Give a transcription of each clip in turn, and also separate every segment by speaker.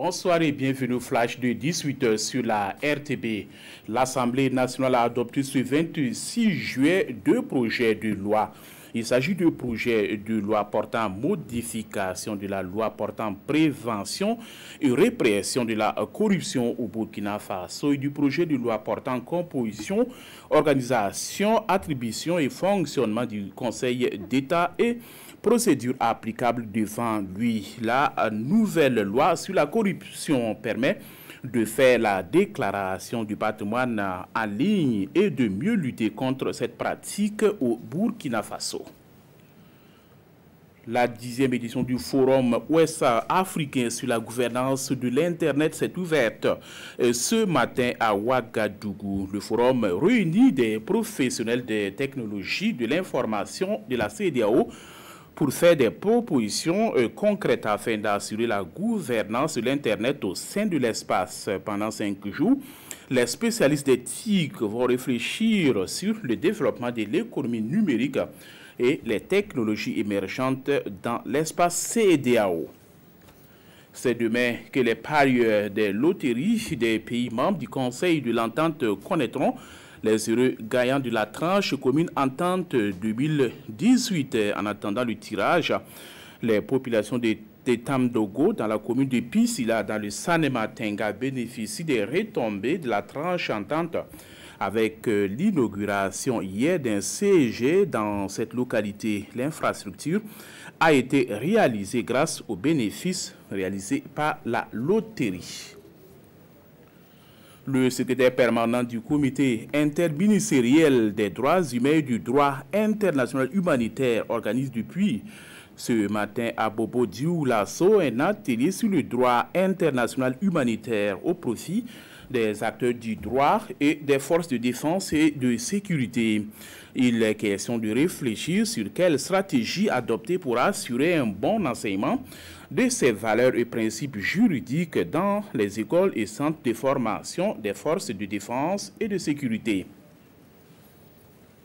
Speaker 1: Bonsoir et bienvenue au flash de 18h sur la RTB. L'Assemblée nationale a adopté ce 26 juillet deux projets de loi. Il s'agit de projets de loi portant modification de la loi portant prévention et répression de la corruption au Burkina Faso et du projet de loi portant composition, organisation, attribution et fonctionnement du Conseil d'État et procédure applicable devant lui. La nouvelle loi sur la corruption permet de faire la déclaration du patrimoine en ligne et de mieux lutter contre cette pratique au Burkina Faso. La 10e édition du Forum ouest-africain sur la gouvernance de l'Internet s'est ouverte ce matin à Ouagadougou. Le forum réunit des professionnels des technologies de l'information de la CEDEAO pour faire des propositions concrètes afin d'assurer la gouvernance de l'Internet au sein de l'espace. Pendant 5 jours, les spécialistes des TIC vont réfléchir sur le développement de l'économie numérique et les technologies émergentes dans l'espace CEDEAO. C'est demain que les parieurs des loteries des pays membres du Conseil de l'Entente connaîtront les heureux gagnants de la tranche commune Entente 2018. En attendant le tirage, les populations de Tamdogo dans la commune de Pisila dans le Sanématenga bénéficient des retombées de la tranche Entente avec l'inauguration hier d'un CEG dans cette localité. L'infrastructure a été réalisée grâce aux bénéfices réalisés par la loterie. Le secrétaire permanent du comité interministériel des droits humains et du droit international humanitaire organise depuis ce matin à Bobo Dioulasso un atelier sur le droit international humanitaire au profit des acteurs du droit et des forces de défense et de sécurité. Il est question de réfléchir sur quelle stratégie adopter pour assurer un bon enseignement de ces valeurs et principes juridiques dans les écoles et centres de formation des forces de défense et de sécurité.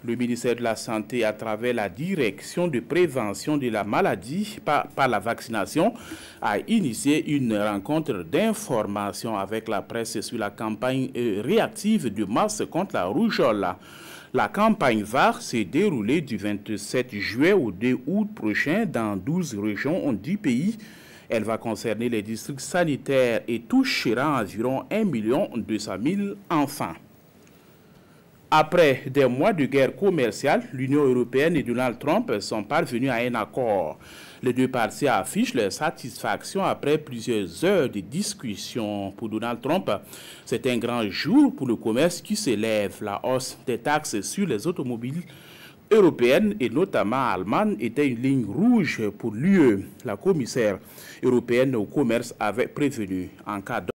Speaker 1: Le ministère de la Santé, à travers la direction de prévention de la maladie par la vaccination, a initié une rencontre d'information avec la presse sur la campagne réactive de mars contre la rougeole. La campagne va se dérouler du 27 juillet au 2 août prochain dans 12 régions du pays. Elle va concerner les districts sanitaires et touchera environ 1 200 000 enfants. Après des mois de guerre commerciale, l'Union européenne et Donald Trump sont parvenus à un accord. Les deux parties affichent leur satisfaction après plusieurs heures de discussion. Pour Donald Trump, c'est un grand jour pour le commerce qui s'élève. La hausse des taxes sur les automobiles européennes et notamment allemandes était une ligne rouge pour l'UE. La commissaire européenne au commerce avait prévenu en cas